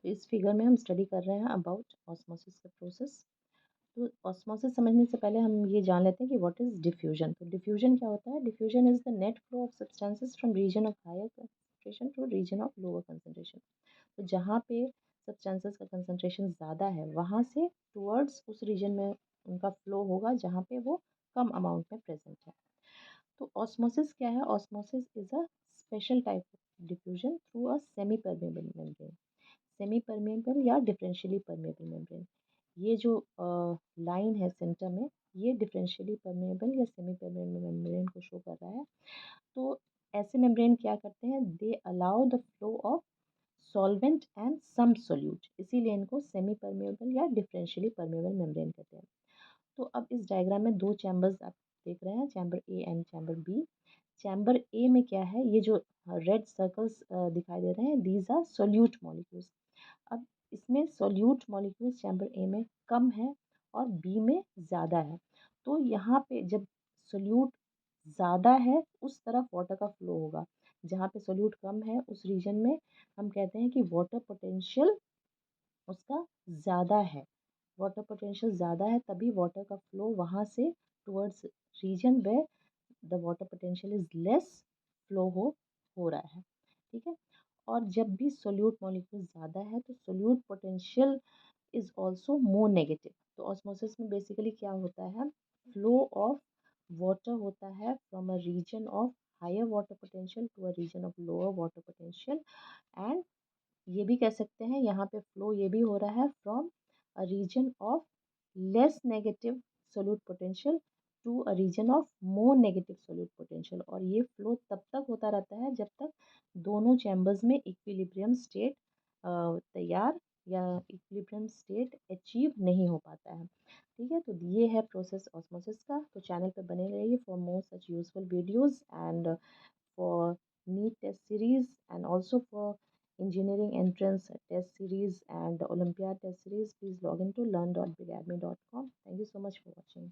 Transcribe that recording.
तो इस फिगर में हम स्टडी कर रहे हैं अबाउट ऑस्मोसिस का प्रोसेस। तो ऑस्मोसिस समझने से पहले हम ये जान लेते हैं कि व्हाट इज़ डिफ्यूजन। तो डिफ्यूजन क्या होता है? Diffusion is the net flow of substances from region of higher concentration to region of lower concentration. तो जहाँ पे सब्सटेंसेस का कंसंट्रेशन ज़्यादा है वहाँ से टुवर्ड्स उस रीजन में उनका फ्लो होगा जहाँ पे वो कम अमाउंट में प्रेजेंट है। तो ऑस्मोसिस क्या है? Osmosis is a special type of diffusion through a semi permeable membrane. Semi permeable या डिफरेंशियली परमेबल मेम्ब्रेन। ये जो लाइन है सेंटर में, ये डिफरेंशियली परमेबल या सेमी परमेबल मेम्ब्रेन को शो कर रहा है। तो ऐसे मेम्ब्रेन क्या करते हैं? They allow the flow of solvent and some solute, इसीलिए इनको सेमी परमेबल या डिफरेंशियली परमेबल मेम्ब्रेन कहते हैं। तो अब इस डायग्राम में दो चैम्बर्स आप देख रहे हैं, chamber A and chamber B. Chamber A में क्या है? ये जो रेड सर्कल्स दिखाई दे रहे हैं, दीज आर सोल्यूट मॉलिक्यूल्स। अब इसमें सोल्यूट मॉलिक्यूल्स चैम्बर ए में कम है और बी में ज़्यादा है। तो यहाँ पे जब सोल्यूट ज़्यादा है उस तरफ वाटर का फ्लो होगा, जहाँ पे सोल्यूट कम है उस रीजन में हम कहते हैं कि वाटर पोटेंशियल उसका ज़्यादा है। वाटर पोटेंशियल ज़्यादा है तभी वाटर का फ्लो वहाँ से towards region where the water potential is less flow हो रहा है। ठीक है। और जब भी सोल्यूट मॉलिक्यूल ज़्यादा है तो solute potential is also more negative. तो ऑस्मोसिस में बेसिकली क्या होता है? फ्लो ऑफ वाटर होता है from a region of higher water potential to a region of lower water potential. And ये भी कह सकते हैं यहाँ पे फ्लो ये भी हो रहा है from a region of less negative solute potential to a region of more negative solute potential. और ये फ्लो तब तक होता रहता है जब तक दोनों चैम्बर्स में इक्विलिब्रियम स्टेट तैयार या इक्विलिब्रियम स्टेट अचीव नहीं हो पाता है। ठीक है। तो ये है प्रोसेस ऑस्मोसिस का। तो चैनल पे बने रहिए for more such useful videos and for NEET test series and also for engineering entrance test series and Olympiad test series, please log into learn.bigacademy.com. Thank you so much for watching.